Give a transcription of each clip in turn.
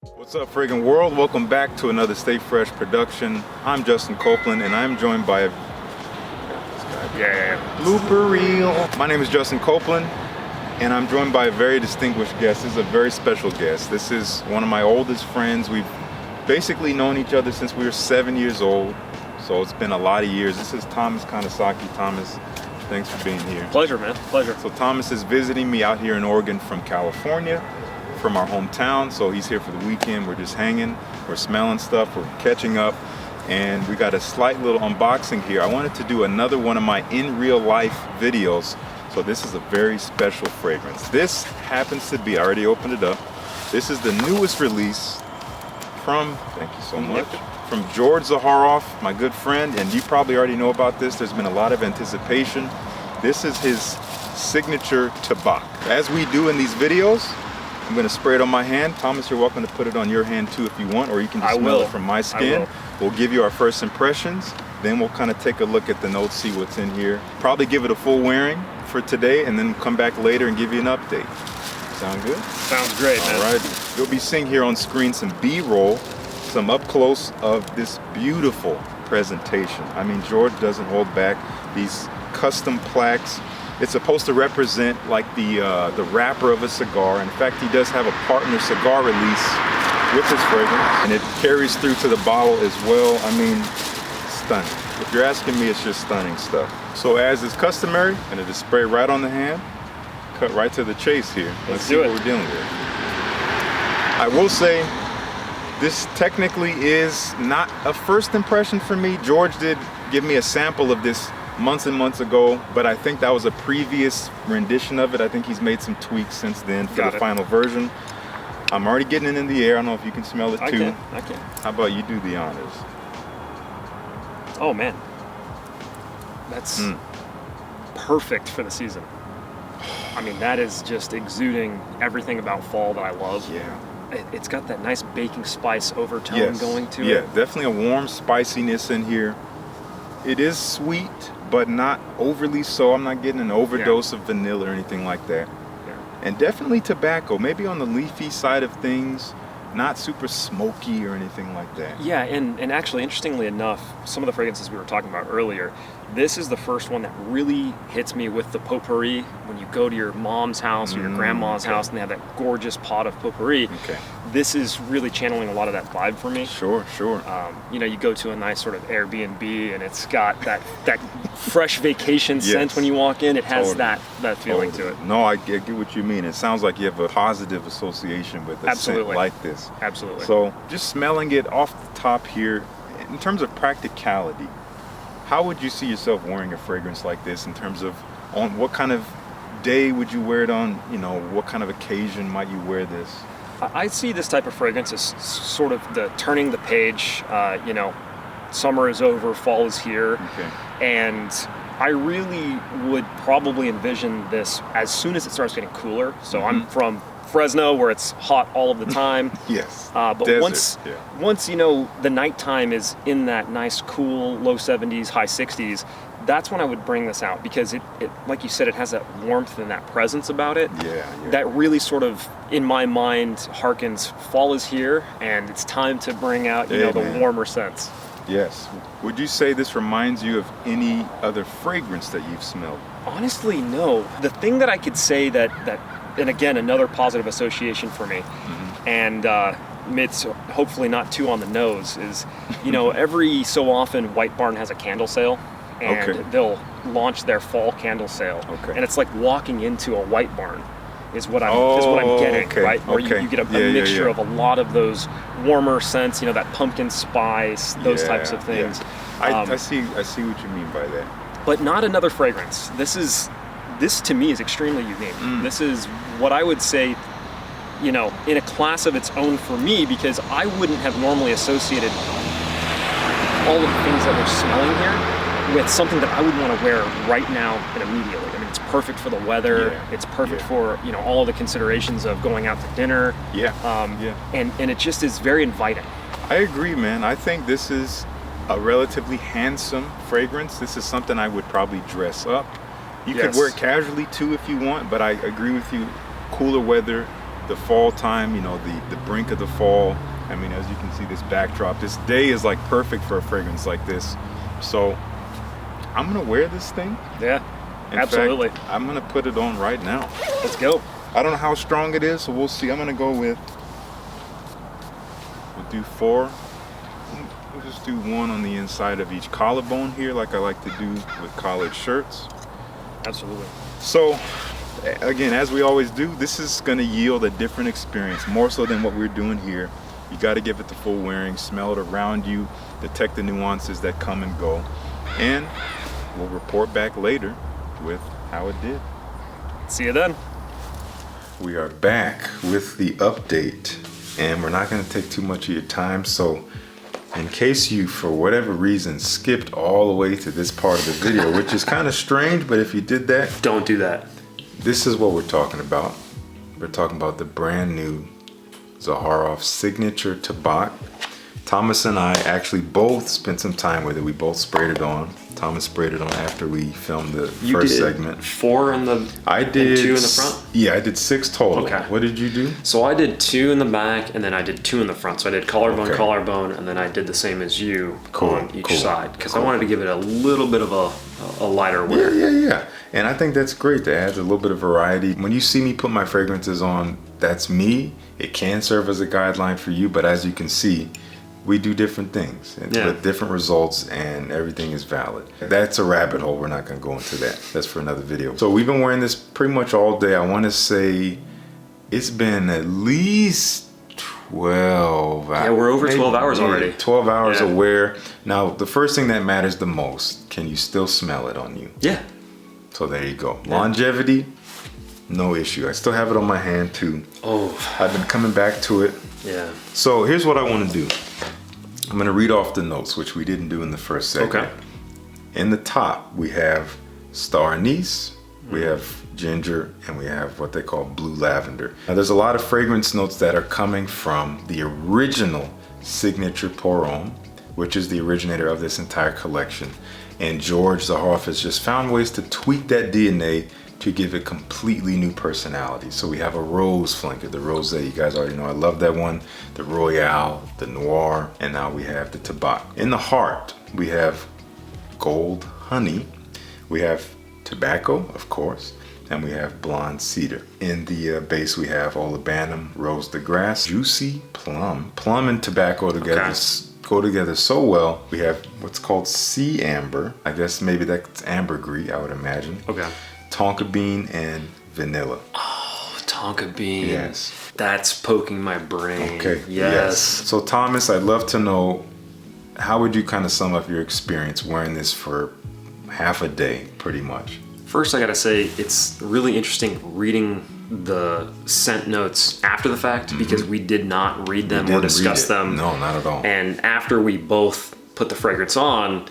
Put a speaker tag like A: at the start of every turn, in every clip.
A: What's up, friggin' world? Welcome back to another Stay Fresh production. I'm Justin Copeland, and I'm joined by blooper reel. My name is Justin Copeland, and I'm joined by a very distinguished guest. This is a very special guest. This is one of my oldest friends. We've basically known each other since we were 7 years old, so it's been a lot of years. This is Thomas Kanasaki. Thomas, thanks for being here.
B: Pleasure, man. Pleasure.
A: So Thomas is visiting me out here in Oregon from California, from our hometown. So he's here for the weekend. We're just hanging, we're smelling stuff, we're catching up, and we got a slight little unboxing here. I wanted to do another one of my in real life videos. So this is a very special fragrance. This happens to be, I already opened it up. This is the newest release from, thank you so much, from George Zaharoff, my good friend, and you probably already know about this. There's been a lot of anticipation. This is his signature Tabac. As we do in these videos, I'm gonna spray it on my hand. Thomas, you're welcome to put it on your hand too if you want, or you can just smell it from my skin. We'll give you our first impressions, then we'll kind of take a look at the notes, see what's in here. Probably give it a full wearing for today, and then come back later and give you an update. Sound good?
B: Sounds great, man.
A: All right, you'll be seeing here on screen some B-roll, some up close of this beautiful presentation. I mean, George doesn't hold back. These custom plaques. It's supposed to represent like the wrapper of a cigar. In fact, he does have a partner cigar release with his fragrance, and it carries through to the bottle as well. I mean, stunning. If you're asking me, it's just stunning stuff. So as is customary, I'm gonna just spray right on the hand, cut right to the chase here. Let's see what we're dealing with. I will say, this technically is not a first impression for me. George did give me a sample of this months and months ago, but I think that was a previous rendition of it. I think he's made some tweaks since then for the final version. I'm already getting it in the air. I don't know if you can smell it too.
B: I can.
A: How about you do the honors?
B: Oh man, that's perfect for the season. I mean, that is just exuding everything about fall that I love.
A: Yeah.
B: It's got that nice baking spice overtone going to it.
A: Yeah, definitely a warm spiciness in here. It is sweet, but not overly so. I'm not getting an overdose of vanilla or anything like that.
B: Yeah.
A: And definitely tobacco, maybe on the leafy side of things, not super smoky or anything like that.
B: Yeah, and actually, interestingly enough, some of the fragrances we were talking about earlier, this is the first one that really hits me with the potpourri. When you go to your mom's house or your grandma's house and they have that gorgeous pot of potpourri, this is really channeling a lot of that vibe for me.
A: Sure.
B: You know, you go to a nice sort of Airbnb and it's got that fresh vacation scent when you walk in. It has that feeling to it.
A: No, I get what you mean. It sounds like you have a positive association with a scent like this.
B: Absolutely.
A: So just smelling it off the top here, in terms of practicality, how would you see yourself wearing a fragrance like this in terms of on what kind of day would you wear it on? You know, what kind of occasion might you wear this?
B: I see this type of fragrance as sort of the turning the page. You know, summer is over, fall is here, and I really would probably envision this as soon as it starts getting cooler. So I'm from Fresno, where it's hot all of the time. But
A: Desert,
B: once you know the nighttime is in that nice cool low 70s, high 60s, that's when I would bring this out, because it like you said, it has that warmth and that presence about it. That really sort of, in my mind, harkens fall is here and it's time to bring out the warmer scents.
A: Yes. Would you say this reminds you of any other fragrance that you've smelled?
B: Honestly, no. The thing that I could say that and again, another positive association for me, and it's hopefully not too on the nose, is, you know, every so often White Barn has a candle sale, and they'll launch their fall candle sale, and it's like walking into a White Barn is what I'm getting, right? Where you get a mixture of a lot of those warmer scents, you know, that pumpkin spice, those types of things.
A: I see what you mean by that.
B: But not another fragrance. This to me is extremely unique. This is what I would say, you know, in a class of its own for me, because I wouldn't have normally associated all of the things that we're smelling here with something that I would want to wear right now and immediately. I mean, it's perfect for the weather. It's perfect for, you know, all of the considerations of going out to dinner. And it just is very inviting.
A: I agree, man. I think this is a relatively handsome fragrance. This is something I would probably dress up. You could wear it casually too if you want, but I agree with you. Cooler weather, the fall time, you know, the brink of the fall. I mean, as you can see, this backdrop, this day is like perfect for a fragrance like this. So I'm gonna wear this thing.
B: Yeah,
A: In
B: absolutely.
A: fact, I'm gonna put it on right now.
B: Let's go.
A: I don't know how strong it is, so we'll see. I'm gonna go with, we'll do 4. We'll just do 1 on the inside of each collarbone here, like I like to do with collared shirts.
B: Absolutely.
A: So, again, as we always do, this is gonna yield a different experience, more so than what we're doing here. You gotta give it the full wearing, smell it around you, detect the nuances that come and go, and we'll report back later with how it did.
B: See you then.
A: We are back with the update, and we're not going to take too much of your time. So in case you, for whatever reason, skipped all the way to this part of the video, which is kind of strange, but if you did that,
B: Don't do that.
A: this is what we're talking about. We're talking about the brand new Zaharoff Signature Tabac. Thomas and I actually both spent some time with it. We both sprayed it on. Thomas sprayed it on after we filmed the first segment.
C: 4 in the
A: I did
C: and 2 in the front?
A: Yeah, I did 6 total.
C: Okay.
A: What did you do?
C: So I did 2 in the back and then I did 2 in the front. So I did collarbone,
A: Okay.
C: collarbone, and then I did the same as you on each
A: cool,
C: side because
A: cool.
C: I wanted to give it a little bit of a lighter wear.
A: Yeah. And I think that's great. That adds a little bit of variety. When you see me put my fragrances on, that's me. It can serve as a guideline for you, but as you can see, we do different things with different results, and everything is valid. That's a rabbit hole. We're not going to go into that. That's for another video. So we've been wearing this pretty much all day. I want to say it's been at least 12 hours.
C: Yeah, we're over 12 hours already.
A: 12 hours
C: Yeah.
A: of wear. Now, the first thing that matters the most, can you still smell it on you?
C: Yeah.
A: So there you go. Longevity, no issue. I still have it on my hand too.
C: Oh,
A: I've been coming back to it.
C: yeah.
A: So here's what I want to do. I'm going to read off the notes, which we didn't do in the first segment.
C: Okay.
A: In the top, we have star anise, we have ginger, and we have what they call blue lavender. Now, there's a lot of fragrance notes that are coming from the original Signature Pour Homme, which is the originator of this entire collection. And George Zaharoff has just found ways to tweak that DNA to give it completely new personality. So we have a rose flanker, the rosé, you guys already know I love that one, the royale, the noir, and now we have the tabac. In the heart, we have gold honey, we have tobacco, of course, and we have blonde cedar. In the base, we have olibanum, rose de grass, juicy plum. Plum and tobacco together go together so well. We have what's called sea amber. I guess maybe that's ambergris, I would imagine.
C: Okay.
A: Tonka bean and vanilla.
C: Oh, tonka bean.
A: Yes.
C: That's poking my brain.
A: Okay.
C: Yes.
A: So Thomas, I'd love to know, how would you kind of sum up your experience wearing this for half a day, pretty much?
C: First, I gotta say, it's really interesting reading the scent notes after the fact because we did not read them or discuss them.
A: No, not at all.
C: And after we both put the fragrance on,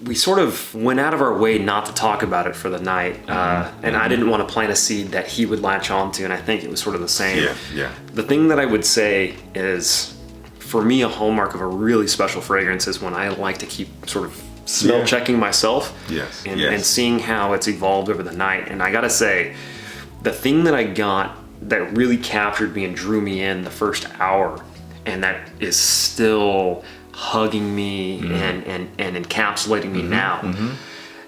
C: we sort of went out of our way not to talk about it for the night. And I didn't want to plant a seed that he would latch onto, and I think it was sort of the same.
A: Yeah.
C: The thing that I would say is, for me, a hallmark of a really special fragrance is when I like to keep sort of smell checking myself.
A: Yes.
C: And seeing how it's evolved over the night. And I gotta say, the thing that I got that really captured me and drew me in the first hour, and that is still hugging me and encapsulating me now,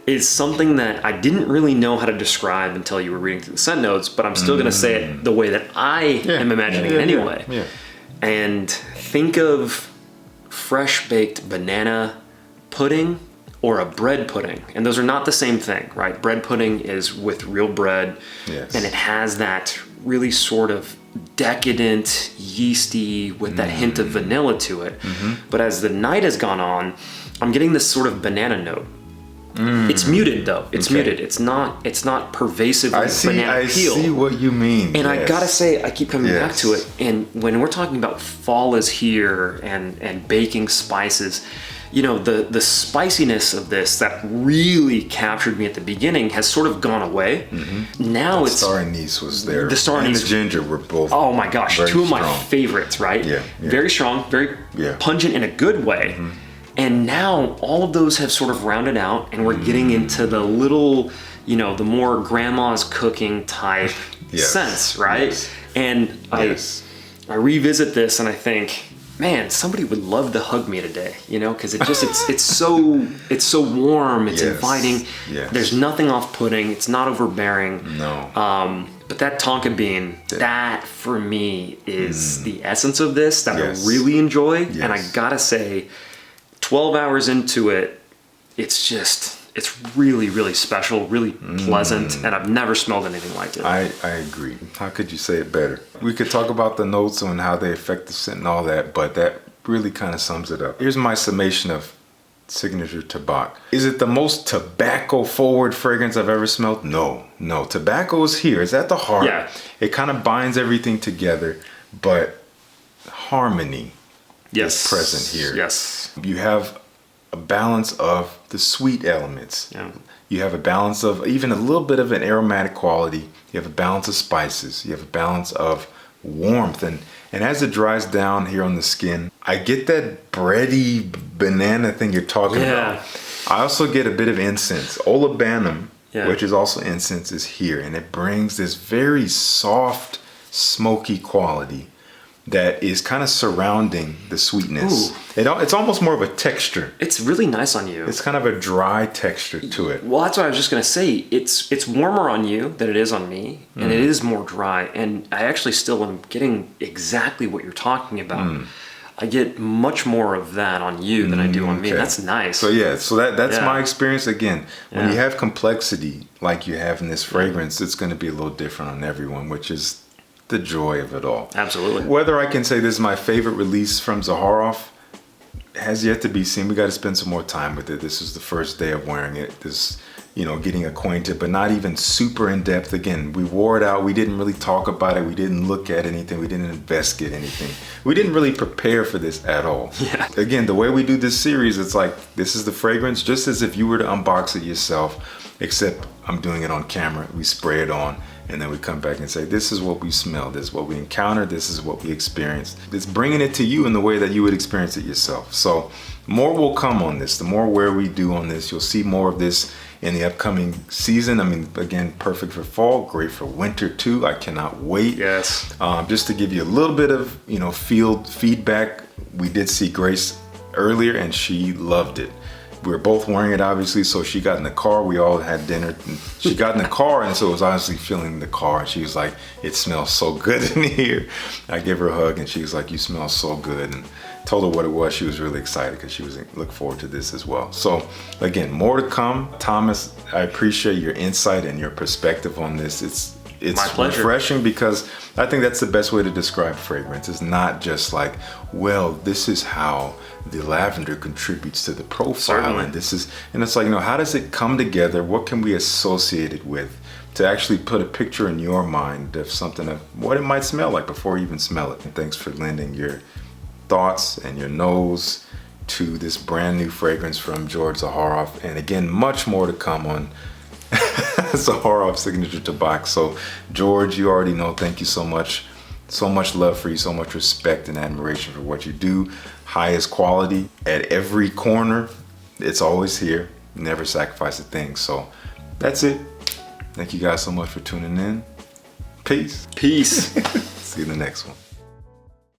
C: is something that I didn't really know how to describe until you were reading through the scent notes, but I'm still gonna say it the way that I am imagining it anyway.
A: Yeah.
C: And think of fresh baked banana pudding or a bread pudding. And those are not the same thing, right? Bread pudding is with real bread, and it has that really sort of decadent, yeasty, with that hint of vanilla to it. But as the night has gone on, I'm getting this sort of banana note. It's muted though. It's muted. It's not pervasive banana peel.
A: I see what you mean.
C: And I gotta say, I keep coming back to it. And when we're talking about fall is here and baking spices, you know, the spiciness of this that really captured me at the beginning has sort of gone away. Now
A: the star anise was there.
C: The star
A: and
C: anise,
A: the ginger were both.
C: Oh my gosh, two of my favorites, right?
A: Yeah.
C: Very strong, very pungent in a good way. And now all of those have sort of rounded out, and we're getting into the little, you know, the more grandma's cooking type scents, right? And
A: Yes.
C: I revisit this and I think, man, somebody would love to hug me today, you know, because it's so warm, it's
A: Yes.
C: inviting.
A: Yes.
C: There's nothing off-putting. It's not overbearing.
A: No.
C: But that tonka bean, that for me is the essence of this that
A: Yes.
C: I really enjoy.
A: Yes.
C: And I gotta say, 12 hours into it, it's really, really special, really pleasant, and I've never smelled anything like it.
A: I agree. How could you say it better? We could talk about the notes and how they affect the scent and all that, but that really kind of sums it up. Here's my summation of Signature Tabac. Is it the most tobacco-forward fragrance I've ever smelled? No. Tobacco is here. It's at the heart.
C: Yeah.
A: It kind of binds everything together, but harmony is present here.
C: Yes.
A: You have a balance of the sweet elements.
C: Yeah.
A: You have a balance of even a little bit of an aromatic quality. You have a balance of spices. You have a balance of warmth. And as it dries down here on the skin, I get that bready banana thing you're talking about. I also get a bit of incense. Olabanum, which is also incense, is here. And it brings this very soft, smoky quality that is kind of surrounding the sweetness. It's almost more of a texture.
C: It's really nice on you.
A: It's kind of a dry texture to it.
C: Well, that's what I was just gonna say. It's warmer on you than it is on me, and it is more dry. And I actually still am getting exactly what you're talking about. I get much more of that on you than I do on me. That's nice.
A: So that's my experience. Again, when you have complexity like you have in this fragrance, it's going to be a little different on everyone, which is the joy of it all.
C: Absolutely.
A: Whether I can say this is my favorite release from Zaharoff has yet to be seen. We got to spend some more time with it. This is the first day of wearing it. This, getting acquainted, but not even super in depth. Again, we wore it out. We didn't really talk about it. We didn't look at anything. We didn't investigate anything. We didn't really prepare for this at all.
C: Yeah.
A: Again, the way we do this series, it's like, this is the fragrance, just as if you were to unbox it yourself, except I'm doing it on camera. We spray it on, and then we come back and say, this is what we smelled, this is what we encountered, this is what we experienced. It's bringing it to you in the way that you would experience it yourself. So more will come on this. The more wear we do on this, you'll see more of this in the upcoming season. I mean, again, perfect for fall, great for winter too. I cannot wait.
C: Yes.
A: Just to give you a little bit of, field feedback, we did see Grace earlier and she loved it. We were both wearing it, obviously, so she got in the car. We all had dinner. And she got in the car, and so it was obviously filling the car. And she was like, it smells so good in here. I gave her a hug, and she was like, you smell so good. And told her what it was. She was really excited because she was looking forward to this as well. So, again, more to come. Thomas, I appreciate your insight and your perspective on this. It's
C: my pleasure.
A: Refreshing because I think that's the best way to describe fragrance. It's not just like, well, this is how the lavender contributes to the profile.
C: Certainly.
A: And it's like, how does it come together? What can we associate it with to actually put a picture in your mind of something of what it might smell like before you even smell it? And thanks for lending your thoughts and your nose to this brand new fragrance from George Zaharoff. And again, much more to come on Zaharoff Signature Tabac. So George, you already know, thank you so much. So much love for you, so much respect and admiration for what you do. Highest quality at every corner. It's always here. Never sacrifice a thing. So that's it. Thank you guys so much for tuning in. Peace.
C: Peace.
A: See you in the next one.